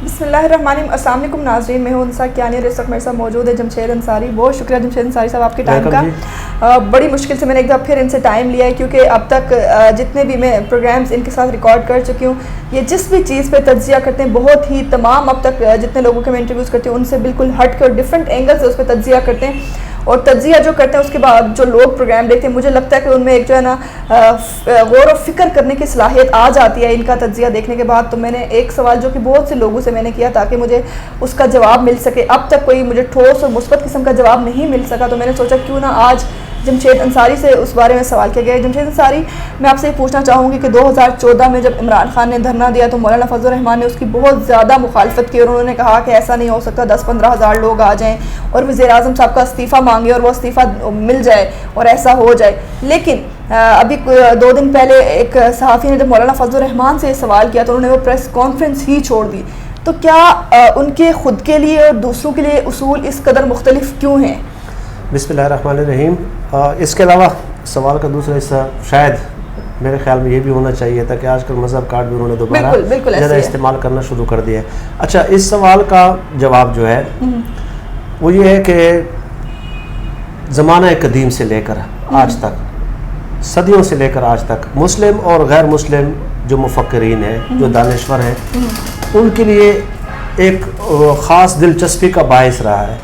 بسم اللہ الرحمن الرحیم. السلام علیکم ناظرین, میں ہوں انسا کیانی اور اس وقت میرے ساتھ موجود ہے جمشید انصاری. بہت شکریہ جمشید انصاری صاحب آپ کے ٹائم کا. بڑی مشکل سے میں نے ایک دفعہ پھر ان سے ٹائم لیا ہے, کیونکہ اب تک جتنے بھی میں پروگرامز ان کے ساتھ ریکارڈ کر چکی ہوں, یہ جس بھی چیز پہ تجزیہ کرتے ہیں بہت ہی تمام اب تک جتنے لوگوں کے میں انٹرویوز کرتی ہوں ان سے بالکل ہٹ کے اور ڈفرینٹ اینگل سے اس پہ تجزیہ کرتے ہیں. اور تجزیہ جو کرتے ہیں اس کے بعد جو لوگ پروگرام دیکھتے ہیں, مجھے لگتا ہے کہ ان میں ایک جو ہے نا غور و فکر کرنے کی صلاحیت آ جاتی ہے ان کا تجزیہ دیکھنے کے بعد. تو میں نے ایک سوال جو کہ بہت سے لوگوں سے میں نے کیا تاکہ مجھے اس کا جواب مل سکے, اب تک کوئی مجھے ٹھوس اور مثبت قسم کا جواب نہیں مل سکا, تو میں نے سوچا کیوں نہ آج جمشید انصاری سے اس بارے میں سوال کیا گیا. جمشید انصاری, میں آپ سے یہ پوچھنا چاہوں گی کہ 2014 میں جب عمران خان نے دھرنا دیا تو مولانا فضل الرحمان نے اس کی بہت زیادہ مخالفت کی, اور انہوں نے کہا کہ ایسا نہیں ہو سکتا 10-15 ہزار لوگ آ جائیں اور وزیر اعظم صاحب کا استعفیٰ مانگے اور وہ استعفیٰ مل جائے اور ایسا ہو جائے. لیکن ابھی 2 دن پہلے ایک صحافی نے جب مولانا فضل الرحمان سے یہ سوال کیا تو انہوں نے وہ پریس کانفرنس ہی چھوڑ دی. تو کیا ان کے خود کے لیے اور دوسروں کے لیے اصول اس قدر مختلف کیوں ہیں؟ بسم اللہ الرحمن الرحیم. اس کے علاوہ سوال کا دوسرا حصہ شاید میرے خیال میں یہ بھی ہونا چاہیے تھا کہ آج کل مذہب کارڈ بھی انہوں نے دوبارہ زیادہ استعمال کرنا شروع کر دیا ہے. اچھا, اس سوال کا جواب جو ہے وہ یہ ہے کہ زمانہ قدیم سے لے کر آج تک, صدیوں سے لے کر آج تک, مسلم اور غیر مسلم جو مفکرین ہیں, جو دانشور ہیں, ان کے لیے ایک خاص دلچسپی کا باعث رہا ہے,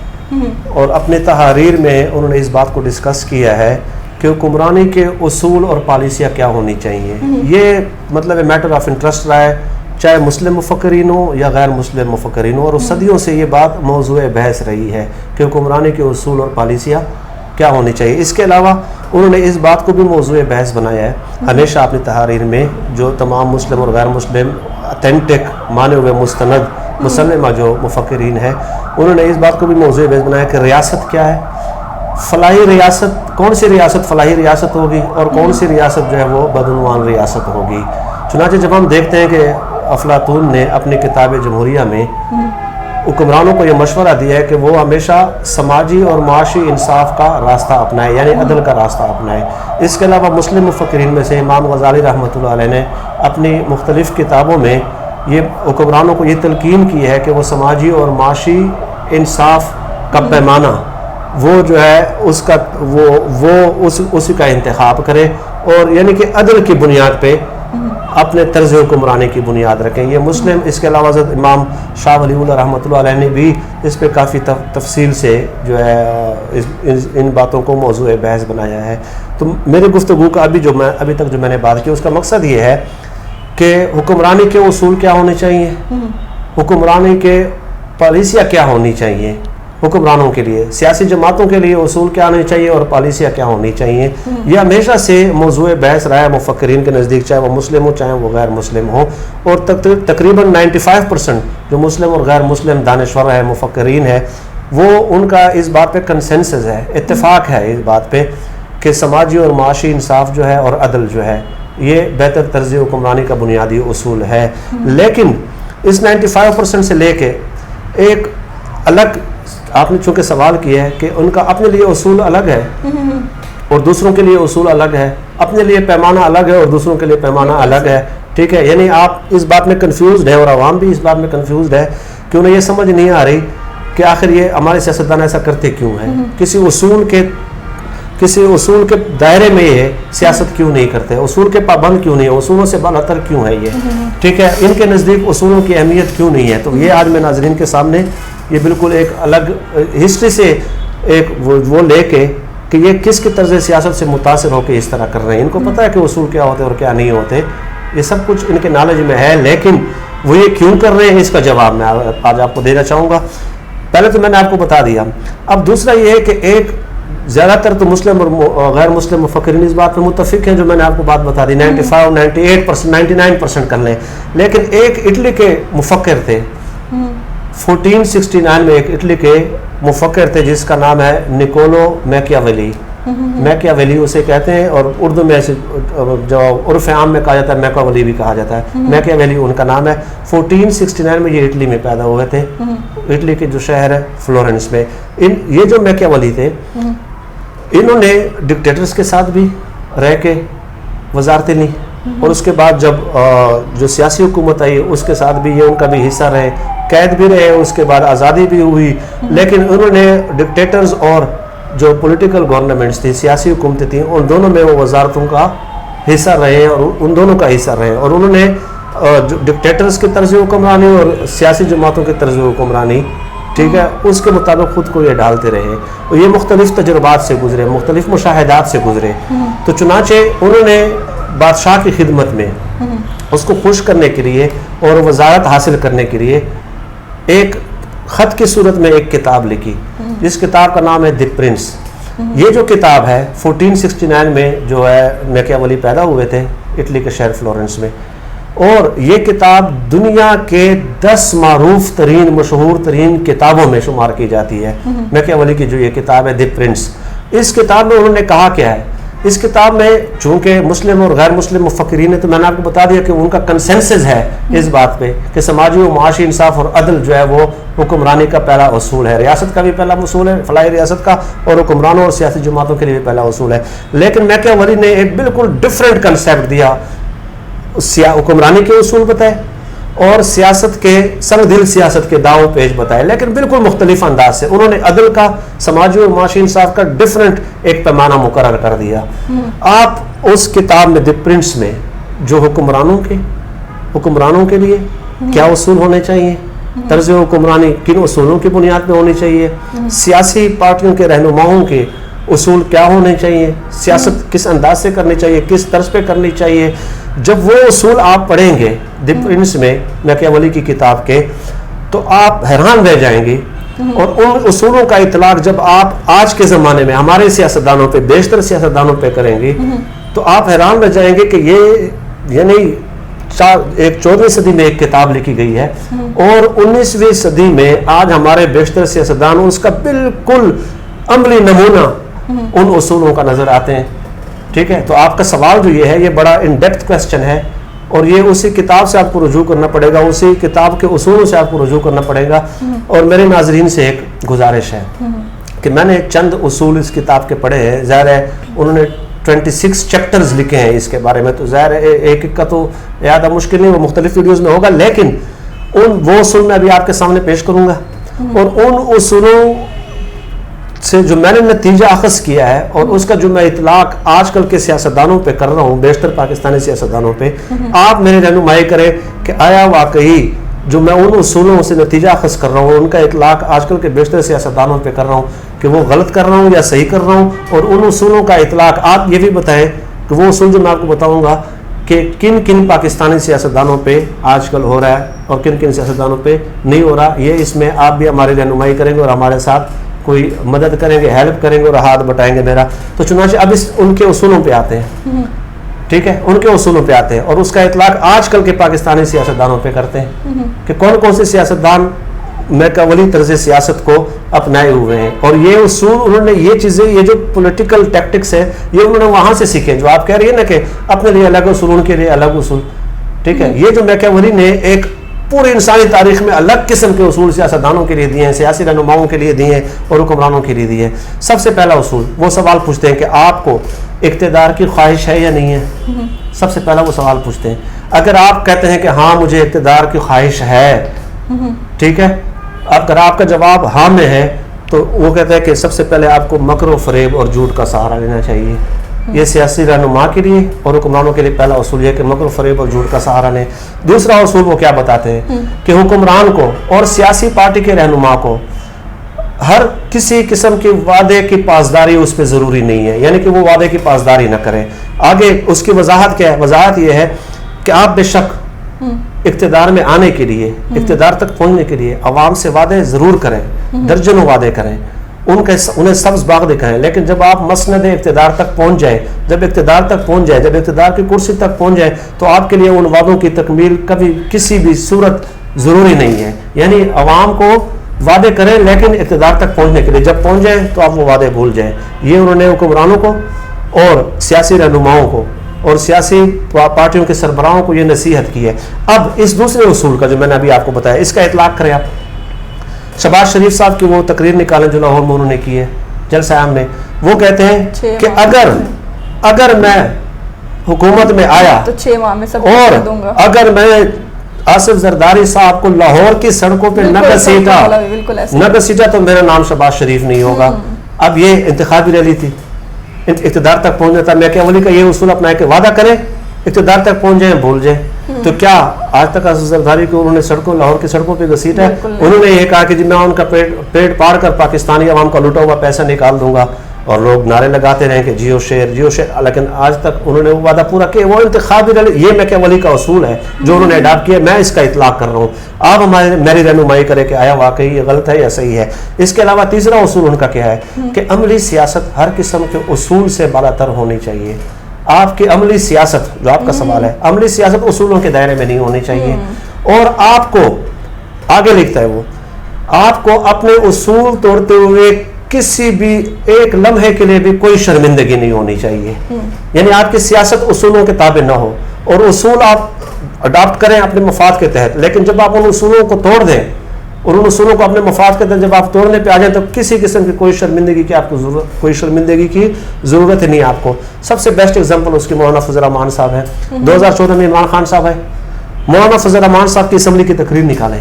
اور اپنے تحریر میں انہوں نے اس بات کو ڈسکس کیا ہے کہ حکمرانی کے اصول اور پالیسیاں کیا ہونی چاہیے. یہ مطلب میٹر آف انٹرسٹ رہا ہے, چاہے مسلم مفکرین ہوں یا غیر مسلم مفکرین ہوں, اور صدیوں سے یہ بات موضوع بحث رہی ہے کہ حکمرانی کے اصول اور پالیسیاں کیا ہونی چاہیے. اس کے علاوہ انہوں نے اس بات کو بھی موضوع بحث بنایا ہے ہمیشہ اپنی تحریر میں, جو تمام مسلم اور غیر مسلم اتھینٹک مانے ہوئے مستند مسلمہ جو مفکرین ہیں, انہوں نے اس بات کو بھی موضوع بحث بنایا کہ ریاست کیا ہے, فلاحی ریاست, کون سی ریاست فلاحی ریاست ہوگی اور کون سی ریاست جو ہے وہ بدعنوان ریاست ہوگی. چنانچہ جب ہم دیکھتے ہیں کہ افلاطون نے اپنی کتاب جمہوریہ میں حکمرانوں کو یہ مشورہ دیا ہے کہ وہ ہمیشہ سماجی اور معاشی انصاف کا راستہ اپنائے, یعنی عدل کا راستہ اپنائے. اس کے علاوہ مسلم مفکرین میں سے امام غزالی رحمۃ اللہ علیہ نے اپنی مختلف کتابوں میں یہ حکمرانوں کو یہ تلقین کی ہے کہ وہ سماجی اور معاشی انصاف کا پیمانہ وہ جو ہے اس کا اسی کا انتخاب کرے, اور یعنی کہ عدل کی بنیاد پہ اپنے طرز حکمرانی کی بنیاد رکھیں. یہ مسلم, اس کے علاوہ حضرت امام شاہ ولی اللہ رحمۃ اللہ علیہ نے بھی اس پہ کافی تفصیل سے جو ہے ان باتوں کو موضوع بحث بنایا ہے. تو میری گفتگو کا ابھی تک جو میں نے بات کی اس کا مقصد یہ ہے کہ حکمرانی کے اصول کیا ہونے چاہیے, حکمرانی کے پالیسیاں کیا ہونی چاہیے, حکمرانوں کے لیے, سیاسی جماعتوں کے لیے اصول کیا ہونے چاہیے اور پالیسیاں کیا ہونی چاہیے. یہ ہمیشہ سے موضوع بحث رہا ہے مفکرین کے نزدیک, چاہے وہ مسلم ہو چاہے وہ غیر مسلم ہو, اور تقریباً 95% جو مسلم اور غیر مسلم دانشور ہیں, مفکرین ہیں, وہ ان کا اس بات پہ کنسنسس ہے, اتفاق ہے اس بات پہ کہ سماجی اور معاشی انصاف جو ہے اور عدل جو ہے یہ بہتر طرز حکمرانی کا بنیادی اصول ہے. لیکن اس 95% سے لے کے ایک الگ, آپ نے چونکہ سوال کیا ہے کہ ان کا اپنے لیے اصول الگ ہے اور دوسروں کے لیے اصول الگ ہے, اپنے لیے پیمانہ الگ ہے اور دوسروں کے لیے پیمانہ الگ ہے, ٹھیک ہے. یعنی آپ اس بات میں کنفیوزڈ ہے اور عوام بھی اس بات میں کنفیوزڈ ہے کہ انہیں یہ سمجھ نہیں آ رہی کہ آخر یہ ہمارے سیاستدان ایسا کرتے کیوں ہیں, کسی اصول کے دائرے میں یہ سیاست کیوں نہیں کرتے, اصول کے پابند کیوں نہیں, اصولوں سے بالاتر کیوں ہے یہ, ٹھیک ہے. ان کے نزدیک اصولوں کی اہمیت کیوں نہیں ہے. تو یہ آج میں ناظرین کے سامنے یہ بالکل ایک الگ ہسٹری سے ایک وہ لے کے کہ یہ کس کی طرز سیاست سے متاثر ہو کے اس طرح کر رہے ہیں. ان کو پتہ ہے کہ اصول کیا ہوتے اور کیا نہیں ہوتے, یہ سب کچھ ان کے نالج میں ہے, لیکن وہ یہ کیوں کر رہے ہیں اس کا جواب میں آج آپ کو دینا چاہوں گا. پہلے تو میں نے آپ کو بتا دیا. اب دوسرا یہ ہے کہ ایک زیادہ تر تو مسلم اور غیر مسلم مفکرین اس بات پہ متفق ہیں جو میں نے آپ کو بات بتا دی, 95-98% 99% کر لیں. لیکن ایک اٹلی کے مفکر تھے 1469 میں, ایک اٹلی کے مفکر تھے جس کا نام ہے نکولو میکیاویلی. میکیاویلی اسے کہتے ہیں, اور اردو میں جو عرف عام میں کہا جاتا ہے میکاویلی بھی کہا جاتا ہے. میکیاویلی ان کا نام ہے. 1469 میں یہ اٹلی میں پیدا ہوئے تھے, اٹلی کے جو شہر ہے فلورنس میں. یہ جو میکیاویلی تھے انہوں نے ڈکٹیٹرز کے ساتھ بھی رہ کے وزارتیں لی, اور اس کے بعد جب جو سیاسی حکومت آئی اس کے ساتھ بھی یہ ان کا بھی حصہ رہے. قید بھی رہے, اس کے بعد آزادی بھی ہوئی, لیکن انہوں نے ڈکٹیٹرز اور جو پولیٹیکل گورنمنٹس تھی, سیاسی حکومتیں تھیں, ان دونوں میں وہ وزارتوں کا حصہ رہے اور ان دونوں کا حصہ رہے, اور انہوں نے ڈکٹیٹرز کی طرز حکمرانی اور سیاسی جماعتوں کی طرز حکمرانی, ٹھیک ہے, اس کے مطابق خود کو یہ ڈھالتے رہے, اور یہ مختلف تجربات سے گزرے, مختلف مشاہدات سے گزرے. تو چنانچہ انہوں نے بادشاہ کی خدمت میں اس کو خوش کرنے کے لیے اور وزارت حاصل کرنے کے لیے ایک خط کی صورت میں ایک کتاب لکھی, جس کتاب کا نام ہے دی پرنس. یہ جو کتاب ہے 1469 میں جو ہے میکیاولی پیدا ہوئے تھے اٹلی کے شہر فلورنس میں, اور یہ کتاب دنیا کے 10 معروف ترین مشہور ترین کتابوں میں شمار کی جاتی ہے. میکیاولی کی جو یہ کتاب ہے دی پرنس, اس کتاب میں انہوں نے کہا کیا ہے, اس کتاب میں چونکہ مسلم اور غیر مسلم مفکرین ہیں, تو میں نے آپ کو بتا دیا کہ ان کا کنسنسس ہے اس بات پہ کہ سماجی و معاشی انصاف اور عدل جو ہے وہ حکمرانی کا پہلا اصول ہے, ریاست کا بھی پہلا اصول ہے, فلاحی ریاست کا, اور حکمرانوں اور سیاسی جماعتوں کے لیے بھی پہلا اصول ہے. لیکن میکیاولی نے ایک بالکل ڈفرینٹ کنسیپٹ دیا, حکمرانی کے اصول بتائے اور سیاست کے سنگ دل سیاست کے داؤ پیچ بتائے, لیکن بالکل مختلف انداز سے. انہوں نے عدل کا, سماجی اور معاشی انصاف کا ڈفرینٹ ایک پیمانہ مقرر کر دیا. آپ اس کتاب میں دی پرنس میں جو حکمرانوں کے لیے کیا اصول ہونے چاہیے, طرز حکمرانی کن اصولوں کی بنیاد پہ ہونی چاہیے, سیاسی پارٹیوں کے رہنماؤں کے اصول کیا ہونے چاہیے, سیاست کس انداز سے کرنی چاہیے, کس طرز پہ کرنی چاہیے, جب وہ اصول آپ پڑھیں گے دی پرنس میں میکیاولی کی کتاب کے, تو آپ حیران رہ جائیں گے. اور ان اصولوں کا اطلاق جب آپ آج کے زمانے میں ہمارے سیاستدانوں پہ, بیشتر سیاستدانوں پہ کریں گے, تو آپ حیران رہ جائیں گے کہ یہ یعنی 14ویں صدی میں ایک کتاب لکھی گئی ہے, اور 19ویں صدی میں آج ہمارے بیشتر سیاستدان اس کا بالکل عملی نمونہ ان اصولوں کا نظر آتے ہیں. ٹھیک ہے, تو آپ کا سوال جو یہ ہے, یہ بڑا ان ڈیپتھ کوسچن ہے, اور یہ اسی کتاب سے آپ کو رجوع کرنا پڑے گا, اسی کتاب کے اصولوں سے آپ کو رجوع کرنا پڑے گا. اور میرے ناظرین سے ایک گزارش ہے کہ میں نے چند اصول اس کتاب کے پڑھے ہیں, ظاہر ہے انہوں نے 26 چیپٹرز لکھے ہیں اس کے بارے میں, تو ظاہر ہے ایک ایک کا تو یاد مشکل نہیں, وہ مختلف ویڈیوز میں ہوگا, لیکن وہ اصول میں ابھی آپ کے سامنے پیش کروں گا. اور ان اصولوں سے جو میں نے نتیجہ اخذ کیا ہے, اور اس کا جو میں اطلاق آج کل کے سیاستدانوں پہ کر رہا ہوں, بیشتر پاکستانی سیاستدانوں پہ, آپ میرے رہنمائی کریں کہ آیا واقعی جو میں ان اصولوں سے نتیجہ اخذ کر رہا ہوں, ان کا اطلاق آج کل کے بیشتر سیاستدانوں پہ کر رہا ہوں, کہ وہ غلط کر رہا ہوں یا صحیح کر رہا ہوں. اور ان اصولوں کا اطلاق آپ یہ بھی بتائیں کہ وہ اصول جو میں آپ کو بتاؤں گا کہ کن کن پاکستانی سیاستدانوں پہ آج کل ہو رہا ہے اور کن کن سیاستدانوں پہ نہیں ہو رہا. یہ اس میں آپ بھی ہماری رہنمائی کریں گے اور ہمارے ساتھ کوئی مدد کریں گے, ہیلپ کریں گے اور ہاتھ بٹائیں گے میرا. تو چنانچہ اب ان کے اصولوں پہ آتے ہیں. ٹھیک ہے, ان کے اصولوں پہ آتے ہیں, اور اس کا اطلاق آج کل کے پاکستانی سیاستدانوں پہ کرتے ہیں کہ کون کون سے سیاستدان میکیاولی طرز سیاست کو اپنائے ہوئے ہیں. اور یہ اصول انہوں نے, یہ چیزیں, یہ جو پولیٹیکل ٹیکٹکس ہے, یہ انہوں نے وہاں سے سیکھے, جو آپ کہہ رہی ہیں نا کہ اپنے لیے الگ اصول, ان کے لیے الگ اصول. ٹھیک ہے, یہ جو میکیاولی نے ایک پوری انسانی تاریخ میں الگ قسم کے اصول سیاستدانوں کے لیے دیے ہیں, سیاسی رہنماؤں کے لیے دیے ہیں اور حکمرانوں کے لیے دیے ہیں. سب سے پہلا اصول, وہ سوال پوچھتے ہیں کہ آپ کو اقتدار کی خواہش ہے یا نہیں ہے. سب سے پہلا وہ سوال پوچھتے ہیں. اگر آپ کہتے ہیں کہ ہاں مجھے اقتدار کی خواہش ہے, ٹھیک ہے, اگر آپ کا جواب ہاں میں ہے, تو وہ کہتے ہیں کہ سب سے پہلے آپ کو مکر و فریب اور جھوٹ کا سہارا لینا چاہیے. یہ سیاسی رہنما کے لیے اور حکمرانوں کے لیے پہلا اصول یہ کہ مکر و فریب اور جھوٹ کا سہارا لیں. دوسرا اصول وہ کیا بتاتے ہیں کہ حکمران کو اور سیاسی پارٹی کے رہنما کو ہر کسی قسم کے وعدے کی پاسداری اس پہ ضروری نہیں ہے, یعنی کہ وہ وعدے کی پاسداری نہ کریں. آگے اس کی وضاحت کیا ہے؟ وضاحت یہ ہے کہ آپ بے شک اقتدار میں آنے کے لیے, اقتدار تک پہنچنے کے لیے عوام سے وعدے ضرور کریں, درجنوں وعدے کریں, انہیں سبز باغ دکھائیں, لیکن جب آپ مسند اقتدار تک پہنچ جائیں, جب اقتدار کی کرسی تک پہنچ جائیں, تو آپ کے لیے ان وعدوں کی تکمیل کبھی کسی بھی صورت ضروری نہیں ہے. یعنی عوام کو وعدے کریں لیکن اقتدار تک پہنچنے کے لیے, جب پہنچ جائیں تو آپ وہ وعدے بھول جائیں. یہ انہوں نے حکمرانوں کو اور سیاسی رہنماؤں کو اور سیاسی پارٹیوں کے سربراہوں کو یہ نصیحت کی ہے. اب اس دوسرے اصول کا جو میں نے ابھی آپ کو بتایا, اس کا اطلاق کریں آپ. شہباز شریف صاحب کی وہ تقریر نکالیں جو لاہور میں انہوں نے کی ہے جلسہ عام میں. وہ کہتے ہیں کہ اگر میں حکومت میں آیا تو 6 ماہ میں سب اور دوں گا, اگر میں آصف زرداری صاحب کو لاہور کی سڑکوں پہ نہ گھسیٹا تو میرا نام شہباز شریف نہیں ہوگا. اب یہ انتخابی ریلی تھی, اقتدار تک پہنچنا تھا. میں کہ ولی کا یہ اصول اپنا ہے کہ وعدہ کریں, اقتدار تک پہنچ جائیں, بھول جائیں. تو کیا آج تک آصف زرداری کو انہوں نے لاہور کی سڑکوں پہ گھسیٹا ہے؟ انہوں نے یہ کہا کہ جی میں ان کا پیٹ پاڑ کر پاکستانی عوام کا لوٹا ہوا پیسہ نکال دوں گا, اور لوگ نعرے لگاتے رہیں کہ جیو شیر جیو شیر, لیکن آج تک انہوں نے وہ وعدہ پورا کیا. وہ انتخابی ریلی, یہ میکے ولی کا اصول ہے جو انہوں نے اڈاپٹ کیا. میں اس کا اطلاق کر رہا ہوں, آپ میری رہنمائی کریں کہ آیا واقعی یہ غلط ہے یا صحیح ہے. اس کے علاوہ تیسرا اصول ان کا کیا ہے کہ عملی سیاست ہر قسم کے اصول سے بالا تر ہونی چاہیے. آپ کی عملی سیاست, جو آپ کا سوال ہے, عملی سیاست اصولوں کے دائرے میں نہیں ہونی چاہیے. اور آپ کو آگے لکھتا ہے وہ, آپ کو اپنے اصول توڑتے ہوئے کسی بھی ایک لمحے کے لیے بھی کوئی شرمندگی نہیں ہونی چاہیے. یعنی آپ کی سیاست اصولوں کے تابع نہ ہو, اور اصول آپ اڈاپٹ کریں اپنے مفاد کے تحت, لیکن جب آپ ان اصولوں کو توڑ دیں اور ان اصولوں کو اپنے مفاد کے تحت جب آپ توڑنے پہ آ جائیں تو کسی قسم کی کوئی شرمندگی کی آپ کو ضرورت ہی نہیں. آپ کو سب سے بیسٹ ایگزامپل اس کی مولانا فضل الرحمان صاحب ہے. 2014 میں عمران خان صاحب ہے, مولانا فضل الرحمان صاحب کی اسمبلی کی تقریر نکالیں,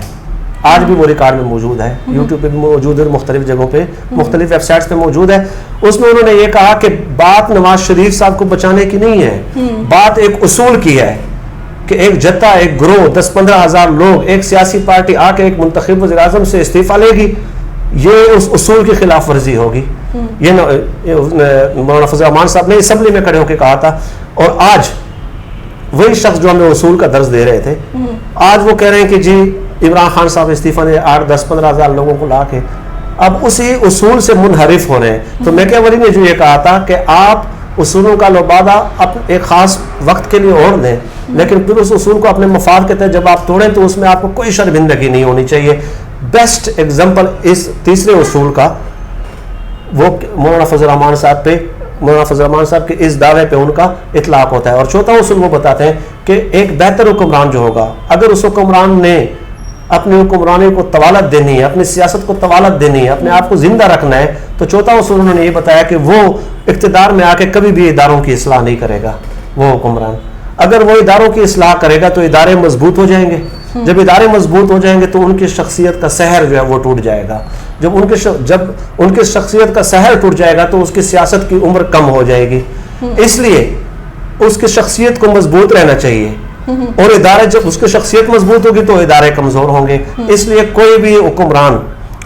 آج بھی وہ ریکارڈ میں موجود ہے, یوٹیوب پہ بھی موجود ہے, مختلف جگہوں پہ, مختلف ویب سائٹس پہ موجود ہے. اس میں انہوں نے یہ کہا کہ بات نواز شریف صاحب کو بچانے کی نہیں ہے, بات ایک اصول کی ہے کہ ایک جتھا, ایک گروہ, 10-15 ہزار لوگ, ایک سیاسی پارٹی آ کے ایک منتخب وزیر اعظم سے استعفیٰ لے گی, یہ اس اصول کی خلاف ورزی ہوگی. یہ مولانا فضل الرحمان صاحب نے اسمبلی میں کھڑے ہو کے کہا تھا. اور آج وہی شخص جو ہمیں اصول کا درس دے رہے تھے, آج وہ کہہ رہے ہیں کہ جی عمران خان صاحب استعفیٰ نے 8-10-15 ہزار لوگوں کو لا کے اب اسی اصول سے منحرف ہو رہے ہیں. تو میکے ولی نے جو یہ کہا تھا کہ آپ اصولوں کا لبادہ ایک خاص وقت کے لیے اوڑھ دیں, لیکن پھر اس اصول کو اپنے مفاد کے تحت جب آپ توڑیں تو اس میں آپ کو کوئی شرمندگی نہیں ہونی چاہیے. بیسٹ ایگزامپل اس تیسرے اصول کا وہ مولانا فضل الرحمان صاحب پہ, مولانا فضل الرحمان صاحب کے اس دعوے پہ ان کا اطلاق ہوتا ہے. اور چوتھا اصول وہ بتاتے ہیں کہ ایک بہتر حکمران جو ہوگا, اگر اس حکمران نے اپنی حکمرانی کو طوالت دینی ہے, اپنی سیاست کو طوالت دینی ہے, اپنے آپ کو زندہ رکھنا ہے, تو چوتھا اصول انہوں نے یہ بتایا کہ وہ اقتدار میں آ کے کبھی بھی اداروں کی اصلاح نہیں کرے گا. وہ حکمران اگر وہ اداروں کی اصلاح کرے گا تو ادارے مضبوط ہو جائیں گے. جب ادارے مضبوط ہو جائیں گے تو ان کی شخصیت کا سحر جو ہے وہ ٹوٹ جائے گا. جب ان کی شخصیت کا سحر ٹوٹ جائے گا تو اس کی سیاست کی عمر کم ہو جائے گی. اس لیے اس کی شخصیت کو مضبوط رہنا چاہیے, اور ادارے جب اس کی شخصیت مضبوط ہوگی تو ادارے کمزور ہوں گے. اس لیے کوئی بھی حکمران,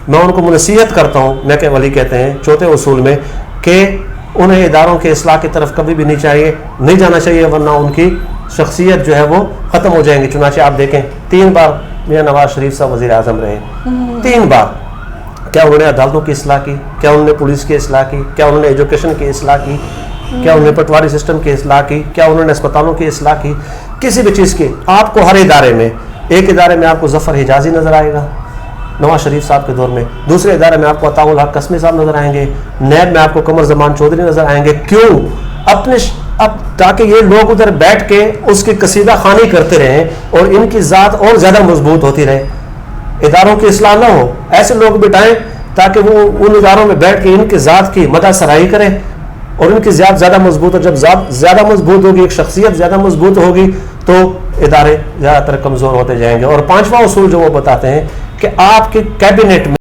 میں ان کو نصیحت کرتا ہوں, میکے ولی کہتے ہیں چوتھے اصول میں کہ انہیں اداروں کے اصلاح کی طرف کبھی بھی نہیں جانا چاہیے, ورنہ ان کی شخصیت جو ہے وہ ختم ہو جائیں گی. چنانچہ آپ دیکھیں 3 بار میاں نواز شریف صاحب وزیر اعظم رہے, 3 بار. کیا انہوں نے عدالتوں کی اصلاح کی؟ کیا انہوں نے پولیس کی اصلاح کی؟ کیا انہوں نے ایجوکیشن کی اصلاح کی؟ کیا انہوں نے پٹواری سسٹم کی اصلاح کی؟ کیا انہوں نے اسپتالوں کی اصلاح کی؟ کسی بھی چیز کی. آپ کو ہر ادارے میں, ایک ادارے میں آپ کو ظفر حجازی نظر آئے گا نواز شریف صاحب کے دور میں, دوسرے ادارے میں آپ کو عطاء الحق قسمی صاحب نظر آئیں گے, نیب میں آپ کو قمر زمان چودھری نظر آئیں گے. کیوں؟ اب تاکہ یہ لوگ ادھر بیٹھ کے اس کی قصیدہ خوانی کرتے رہیں اور ان کی ذات اور زیادہ مضبوط ہوتی رہے. اداروں کی اصلاح نہ ہو, ایسے لوگ بٹائیں تاکہ وہ ان اداروں میں بیٹھ کے ان کی ذات کی مدح سرائی کریں اور ان کی ذات زیادہ مضبوط ہو. جب ذات زیادہ مضبوط ہوگی, ایک شخصیت زیادہ مضبوط ہوگی, تو ادارے زیادہ تر کمزور ہوتے جائیں گے. اور 5واں اصول جو وہ بتاتے ہیں کہ آپ کے کیبنٹ میں